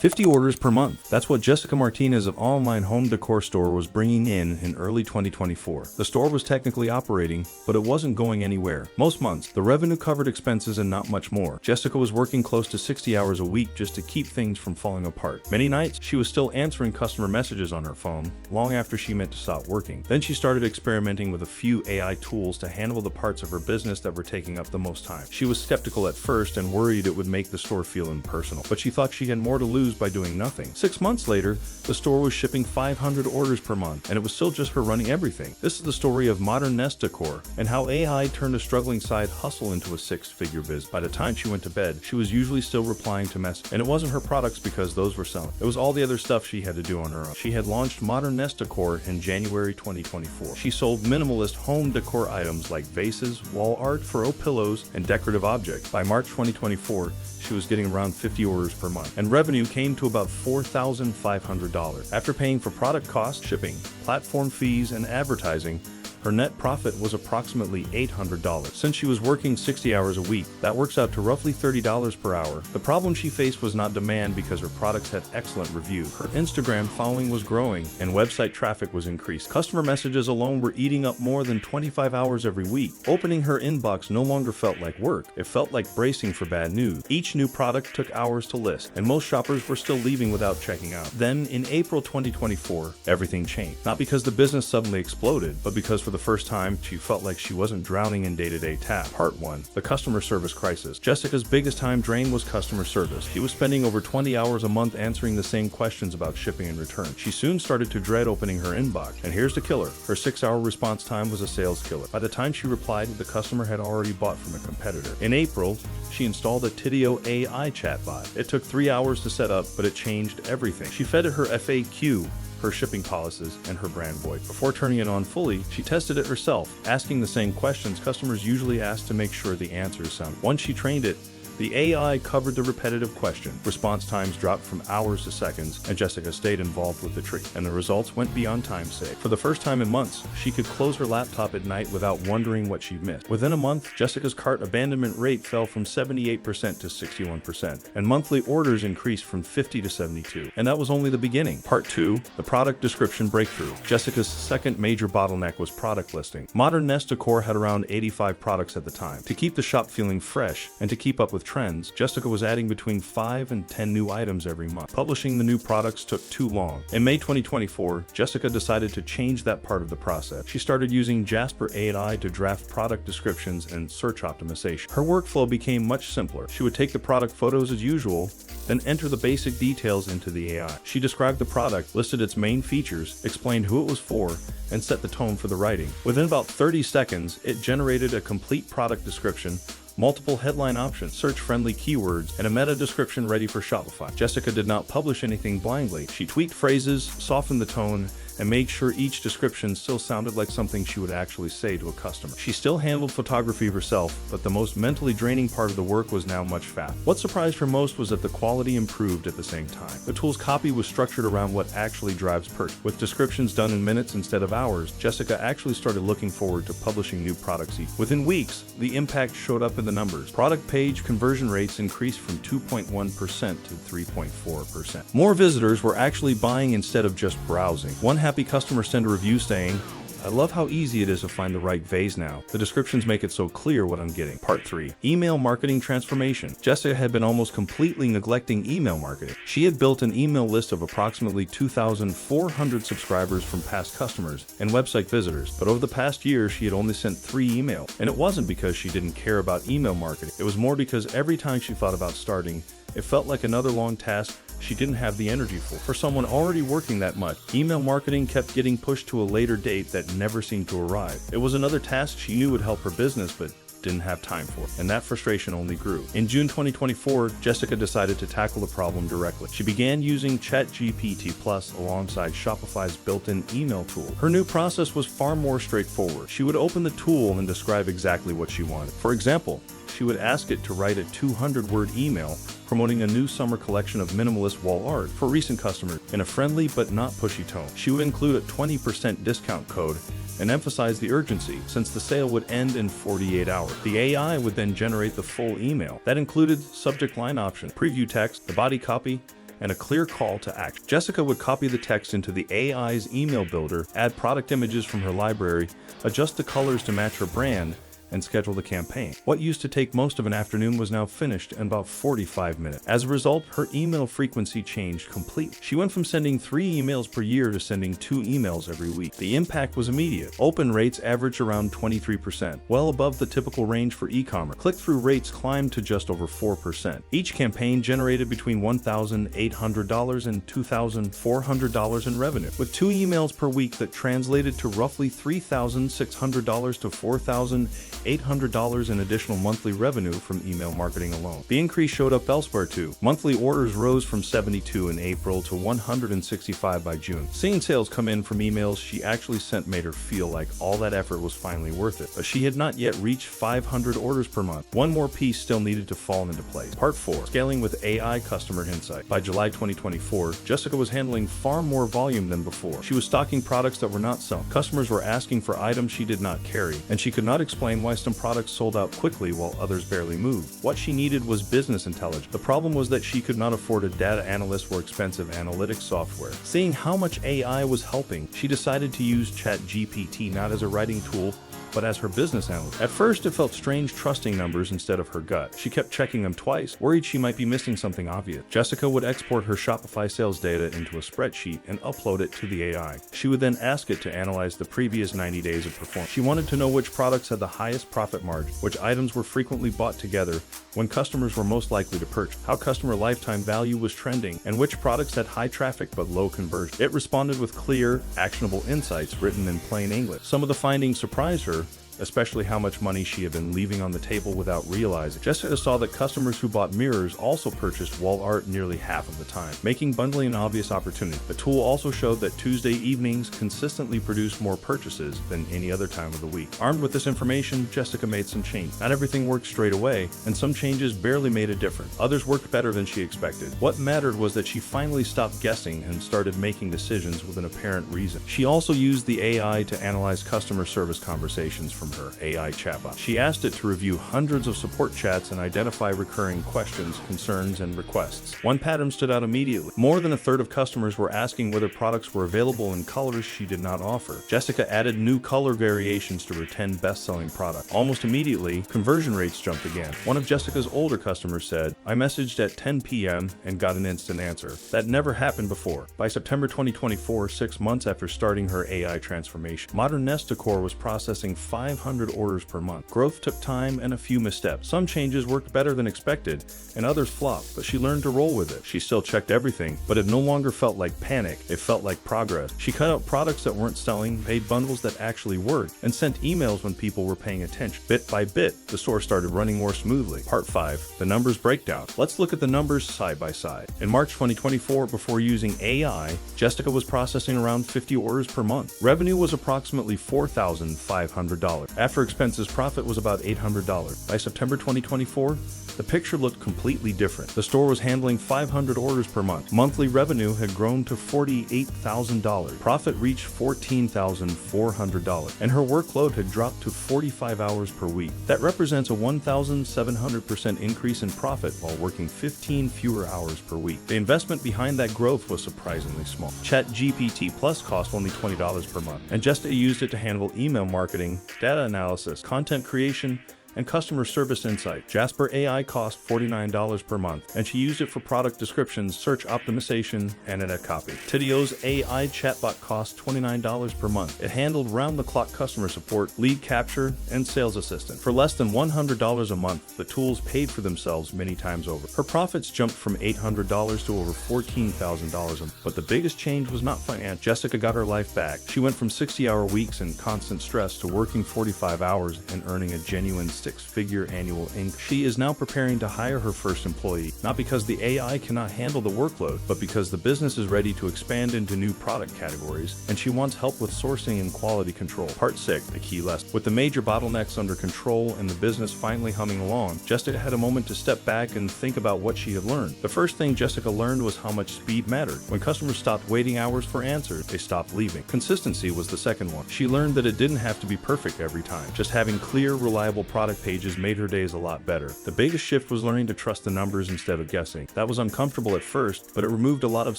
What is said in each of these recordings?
50 orders per month. That's what Jessica Martinez of online home decor store was bringing in early 2024. The store was technically operating, but it wasn't going anywhere. Most months, the revenue covered expenses and not much more. Jessica was working close to 60 hours a week just to keep things from falling apart. Many nights, she was still answering customer messages on her phone, long after she meant to stop working. Then she started experimenting with a few AI tools to handle the parts of her business that were taking up the most time. She was skeptical at first and worried it would make the store feel impersonal, but she thought she had more to lose by doing nothing. 6 months later, the store was shipping 500 orders per month, and it was still just her running everything. This is the story of modern Nest Decor and how AI turned a struggling side hustle into a six-figure biz. By the time she went to bed, she was usually still replying to messages, and it wasn't her products because those were selling. It was all the other stuff she had to do on her own. She had launched modern Nest Decor in January 2024. She sold minimalist home decor items like vases, wall art, throw pillows, and decorative objects. By March 2024, she was getting around 50 orders per month, and revenue came to about $4,500. After paying for product costs, shipping, platform fees, and advertising, her net profit was approximately $800. Since she was working 60 hours a week, that works out to roughly $30 per hour. The problem she faced was not demand because her products had excellent reviews. Her Instagram following was growing and website traffic was increased. Customer messages alone were eating up more than 25 hours every week. Opening her inbox no longer felt like work. It felt like bracing for bad news. Each new product took hours to list, and most shoppers were still leaving without checking out. Then, in April 2024, everything changed. Not because the business suddenly exploded, but because for the first time, she felt like she wasn't drowning in day-to-day tasks. Part 1. The customer service crisis. Jessica's biggest time drain was customer service. She was spending over 20 hours a month answering the same questions about shipping and return. She soon started to dread opening her inbox. And here's the killer. Her 6-hour response time was a sales killer. By the time she replied, the customer had already bought from a competitor. In April, she installed a 𝐁𝐞𝐥𝐲𝐬𝐚 AI chatbot. It took 3 hours to set up, but it changed everything. She fed it her FAQ, her shipping policies, and her brand voice. Before turning it on fully, she tested it herself, asking the same questions customers usually ask to make sure the answers sound. Once she trained it, the AI covered the repetitive question. Response times dropped from hours to seconds, and Jessica stayed involved with the tree, and the results went beyond time saved. For the first time in months, she could close her laptop at night without wondering what she'd missed. Within a month, Jessica's cart abandonment rate fell from 78% to 61%, and monthly orders increased from 50 to 72. And that was only the beginning. Part 2, the product description breakthrough. Jessica's second major bottleneck was product listing. Modern Nest Decor had around 85 products at the time. To keep the shop feeling fresh and to keep up with trends, Jessica was adding between 5 and 10 new items every month. Publishing the new products took too long. In May 2024, Jessica decided to change that part of the process. She started using Jasper AI to draft product descriptions and search optimization. Her workflow became much simpler. She would take the product photos as usual, then enter the basic details into the AI. She described the product, listed its main features, explained who it was for, and set the tone for the writing. Within about 30 seconds, it generated a complete product description, multiple headline options, search-friendly keywords, and a meta description ready for Shopify. Jessica did not publish anything blindly. She tweaked phrases, softened the tone, and made sure each description still sounded like something she would actually say to a customer. She still handled photography herself, but the most mentally draining part of the work was now much faster. What surprised her most was that the quality improved at the same time. The tool's copy was structured around what actually drives purchase. With descriptions done in minutes instead of hours, Jessica actually started looking forward to publishing new products each. Within weeks, the impact showed up in the numbers. Product page conversion rates increased from 2.1% to 3.4%. More visitors were actually buying instead of just browsing. One happy customer sent a review saying, "I love how easy it is to find the right vase now. The descriptions make it so clear what I'm getting." Part 3. Email marketing transformation. Jessica had been almost completely neglecting email marketing. She had built an email list of approximately 2,400 subscribers from past customers and website visitors, but over the past year, she had only sent 3 emails. And it wasn't because she didn't care about email marketing. It was more because every time she thought about starting, it felt like another long task she didn't have the energy for. For someone already working that much, email marketing kept getting pushed to a later date that never seemed to arrive. It was another task she knew would help her business, but didn't have time for, and that frustration only grew. In June 2024, Jessica decided to tackle the problem directly. She began using ChatGPT Plus alongside Shopify's built-in email tool. Her new process was far more straightforward. She would open the tool and describe exactly what she wanted. For example, she would ask it to write a 200-word email promoting a new summer collection of minimalist wall art for recent customers in a friendly but not pushy tone. She would include a 20% discount code and emphasize the urgency, since the sale would end in 48 hours. The AI would then generate the full email. That included subject line option, preview text, the body copy, and a clear call to action. Jessica would copy the text into the AI's email builder, add product images from her library, adjust the colors to match her brand, and schedule the campaign. What used to take most of an afternoon was now finished in about 45 minutes. As a result, her email frequency changed completely. She went from sending 3 emails per year to sending 2 emails every week. The impact was immediate. Open rates averaged around 23%, well above the typical range for e-commerce. Click-through rates climbed to just over 4%. Each campaign generated between $1,800 and $2,400 in revenue, with 2 emails per week that translated to roughly $3,600 to $4,800 in additional monthly revenue from email marketing alone. The increase showed up elsewhere too. Monthly orders rose from 72 in April to 165 by June. Seeing sales come in from emails she actually sent made her feel like all that effort was finally worth it, but she had not yet reached 500 orders per month. One more piece still needed to fall into place. Part 4. Scaling with AI Customer Insight. By July 2024, Jessica was handling far more volume than before. She was stocking products that were not selling. Customers were asking for items she did not carry, and she could not explain why some products sold out quickly while others barely moved. What she needed was business intelligence. The problem was that she could not afford a data analyst or expensive analytics software. Seeing how much AI was helping, she decided to use ChatGPT not as a writing tool, but as her business analyst. At first, it felt strange trusting numbers instead of her gut. She kept checking them twice, worried she might be missing something obvious. Jessica would export her Shopify sales data into a spreadsheet and upload it to the AI. She would then ask it to analyze the previous 90 days of performance. She wanted to know which products had the highest profit margin, which items were frequently bought together, when customers were most likely to purchase, how customer lifetime value was trending, and which products had high traffic but low conversion. It responded with clear, actionable insights written in plain English. Some of the findings surprised her, especially how much money she had been leaving on the table without realizing. Jessica saw that customers who bought mirrors also purchased wall art nearly half of the time, making bundling an obvious opportunity. The tool also showed that Tuesday evenings consistently produced more purchases than any other time of the week. Armed with this information, Jessica made some changes. Not everything worked straight away, and some changes barely made a difference. Others worked better than she expected. What mattered was that she finally stopped guessing and started making decisions with an apparent reason. She also used the AI to analyze customer service conversations from her AI chatbot. She asked it to review hundreds of support chats and identify recurring questions, concerns, and requests. One pattern stood out immediately. More than a third of customers were asking whether products were available in colors she did not offer. Jessica added new color variations to her 10 best-selling products. Almost immediately, conversion rates jumped again. One of Jessica's older customers said, "I messaged at 10 p.m. and got an instant answer. That never happened before." By September 2024, 6 months after starting her AI transformation, modern Nest Decor was processing 500 orders per month. Growth took time and a few missteps. Some changes worked better than expected, and others flopped, but she learned to roll with it. She still checked everything, but it no longer felt like panic. It felt like progress. She cut out products that weren't selling, made bundles that actually worked, and sent emails when people were paying attention. Bit by bit, the store started running more smoothly. Part 5. The numbers breakdown. Let's look at the numbers side by side. In March 2024, before using AI, Jessica was processing around 50 orders per month. Revenue was approximately $4,500. After expenses, profit was about $800. By September 2024, the picture looked completely different. The store was handling 500 orders per month. Monthly revenue had grown to $48,000. Profit reached $14,400, and her workload had dropped to 45 hours per week. That represents a 1,700% increase in profit while working 15 fewer hours per week. The investment behind that growth was surprisingly small. ChatGPT Plus cost only $20 per month, and Jessica used it to handle email marketing, data analysis, content creation, and customer service insight. Jasper AI cost $49 per month, and she used it for product descriptions, search optimization, and edit copy. 𝐁𝐞𝐥𝐲𝐬𝐢𝐚 AI chatbot cost $29 per month. It handled round-the-clock customer support, lead capture, and sales assistant. For less than $100 a month, the tools paid for themselves many times over. Her profits jumped from $800 to over $14,000 a month. But the biggest change was not financial. Jessica got her life back. She went from 60-hour weeks and constant stress to working 45 hours and earning a genuine six-figure annual income. She is now preparing to hire her first employee, not because the AI cannot handle the workload, but because the business is ready to expand into new product categories, and she wants help with sourcing and quality control. Part 6, the key lesson. With the major bottlenecks under control and the business finally humming along, Jessica had a moment to step back and think about what she had learned. The first thing Jessica learned was how much speed mattered. When customers stopped waiting hours for answers, they stopped leaving. Consistency was the second one. She learned that it didn't have to be perfect every time. Just having clear, reliable product product pages made her days a lot better. The biggest shift was learning to trust the numbers instead of guessing. That was uncomfortable at first, but it removed a lot of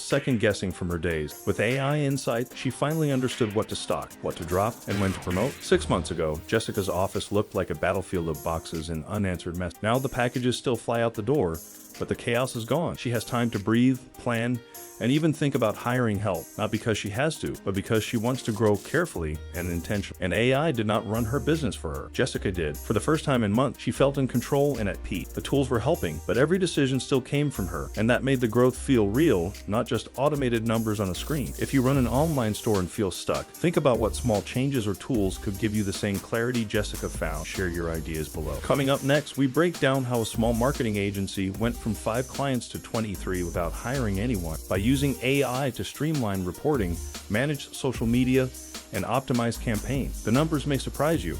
second guessing from her days. With AI insight, she finally understood what to stock, what to drop, and when to promote. 6 months ago, Jessica's office looked like a battlefield of boxes and unanswered messages. Now the packages still fly out the door, but the chaos is gone. She has time to breathe, plan, and even think about hiring help, not because she has to, but because she wants to grow carefully and intentionally. And AI did not run her business for her. Jessica did. For the first time in months, she felt in control and at peace. The tools were helping, but every decision still came from her, and that made the growth feel real, not just automated numbers on a screen. If you run an online store and feel stuck, think about what small changes or tools could give you the same clarity Jessica found. Share your ideas below. Coming up next, we break down how a small marketing agency went from 5 clients to 23 without hiring anyone by using AI to streamline reporting, manage social media, and optimize campaigns. The numbers may surprise you,